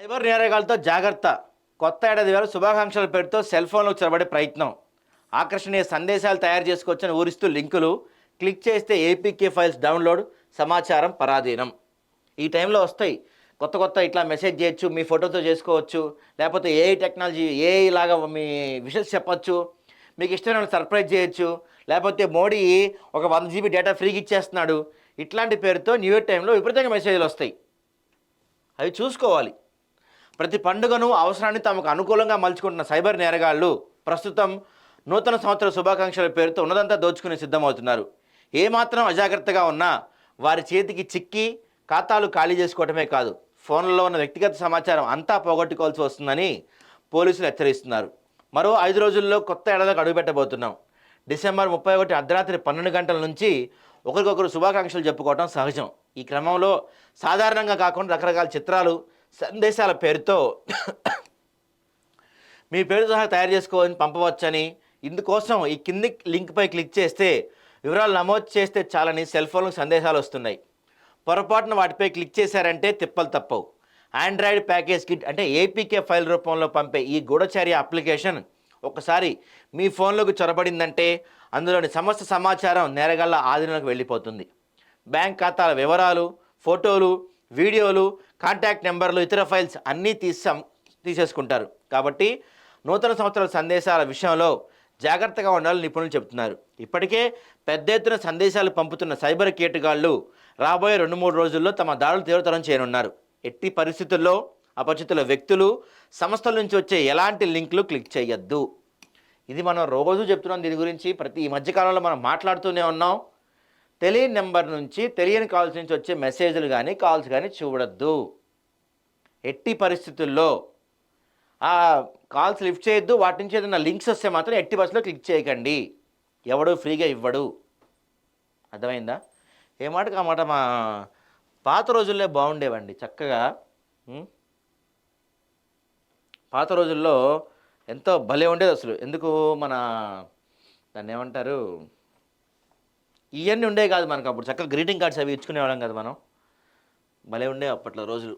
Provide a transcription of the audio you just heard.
Cyber నేరగాలతో జాగ్రత్త. కొత్త ఏడాది వేళ శుభాకాంక్షల పేరుతో సెల్ ఫోన్లకు చొరబడే ప్రయత్నం. ఆకర్షణీయ సందేశాలు తయారు చేసుకోవచ్చని ఊరిస్తూ లింకులు క్లిక్ చేస్తే ఏపీకే ఫైల్స్ డౌన్లోడ్, సమాచారం పరాధీనం. ఈ టైంలో వస్తాయి కొత్త కొత్త ఇట్లా మెసేజ్ చేయొచ్చు, మీ ఫోటోతో చేసుకోవచ్చు, లేకపోతే ఏఐ టెక్నాలజీ ఏఐ లాగా మీ విషెస్ చెప్పచ్చు, మీకు ఇష్టమైన సర్ప్రైజ్ చేయొచ్చు, లేకపోతే మోడీ ఒక 100 GB డేటా ఫ్రీగా ఇచ్చేస్తున్నాడు. ఇట్లాంటి పేరుతో న్యూ ఇయర్ టైంలో విపరీతంగా మెసేజ్లు వస్తాయి. అవి చూసుకోవాలి. ప్రతి పండుగను అవసరాన్ని తమకు అనుకూలంగా మలుచుకుంటున్న సైబర్ నేరగాళ్లు ప్రస్తుతం నూతన సంవత్సర శుభాకాంక్షల పేరుతో ఉన్నదంతా దోచుకుని సిద్ధమవుతున్నారు. ఏమాత్రం అజాగ్రత్తగా ఉన్నా వారి చేతికి చిక్కి ఖాతాలు ఖాళీ చేసుకోవటమే కాదు, ఫోన్లలో ఉన్న వ్యక్తిగత సమాచారం అంతా పోగొట్టుకోవాల్సి వస్తుందని పోలీసులు హెచ్చరిస్తున్నారు. మరో 5 రోజుల్లో కొత్త ఏడాదికి అడుగుపెట్టబోతున్నాం. డిసెంబర్ 31 అర్ధరాత్రి 12 గంటల నుంచి ఒకరికొకరు శుభాకాంక్షలు చెప్పుకోవడం సహజం. ఈ క్రమంలో సాధారణంగా కాకుండా రకరకాల చిత్రాలు, సందేశాల పేరుతో మీ పేరు సహా తయారు చేసుకోవాలని పంపవచ్చని, ఇందుకోసం ఈ కింది లింక్పై క్లిక్ చేస్తే వివరాలు నమోదు చేస్తే చాలని సెల్ ఫోన్లకు సందేశాలు వస్తున్నాయి. పొరపాటున వాటిపై క్లిక్ చేశారంటే తిప్పలు తప్పవు. ఆండ్రాయిడ్ ప్యాకేజ్ కిట్ అంటే ఏపీకే ఫైల్ రూపంలో పంపే ఈ గూఢచారి అప్లికేషన్ ఒకసారి మీ ఫోన్లోకి చొరబడిందంటే అందులోని సమస్త సమాచారం నేరగాళ్ల ఆధీనంలోకి వెళ్ళిపోతుంది. బ్యాంక్ ఖాతాల వివరాలు, ఫోటోలు, వీడియోలు, కాంటాక్ట్ నెంబర్లు, ఇతర ఫైల్స్ అన్నీ తీసేసుకుంటారు. కాబట్టి నూతన సంవత్సరాల సందేశాల విషయంలో జాగ్రత్తగా ఉండాలని నిపుణులు చెబుతున్నారు. ఇప్పటికే పెద్ద ఎత్తున సందేశాలు పంపుతున్న సైబర్ కేటుగాళ్లు రాబోయే 2-3 రోజుల్లో తమ దాడులు తీవ్రతరం చేయనున్నారు. ఎట్టి పరిస్థితుల్లో అపరిచితుల వ్యక్తులు, సంస్థల నుంచి వచ్చే ఎలాంటి లింకులు క్లిక్ చేయొద్దు. ఇది మనం రోజు చెప్తున్నాం దీని గురించి. ఈ మధ్యకాలంలో మనం మాట్లాడుతూనే ఉన్నాం. తెలియని నెంబర్ నుంచి, తెలియని కాల్స్ నుంచి వచ్చే మెసేజ్లు కానీ కాల్స్ కానీ చూడొద్దు. ఎట్టి పరిస్థితుల్లో ఆ కాల్స్ లిఫ్ట్ చేయొద్దు. వాటి నుంచి ఏదైనా లింక్స్ వస్తే మాత్రం ఎట్టి బస్సులో క్లిక్ చేయకండి. ఎవడు ఫ్రీగా ఇవ్వడు. అర్థమైందా? ఏ మాటకు ఆ మాట. మా పాత రోజుల్లో బాగుండేవండి చక్కగా. పాత రోజుల్లో ఎంతో భలే ఉండేది అసలు. ఎందుకు మన దాన్ని ఏమంటారు, ఇవన్నీ ఉండే కాదు మనకు. అప్పుడు చక్కగా గ్రీటింగ్ కార్డ్స్ అవి ఇచ్చుకునేవాళ్ళం కదా మనం. భలే ఉండే అప్పట్లో రోజులు.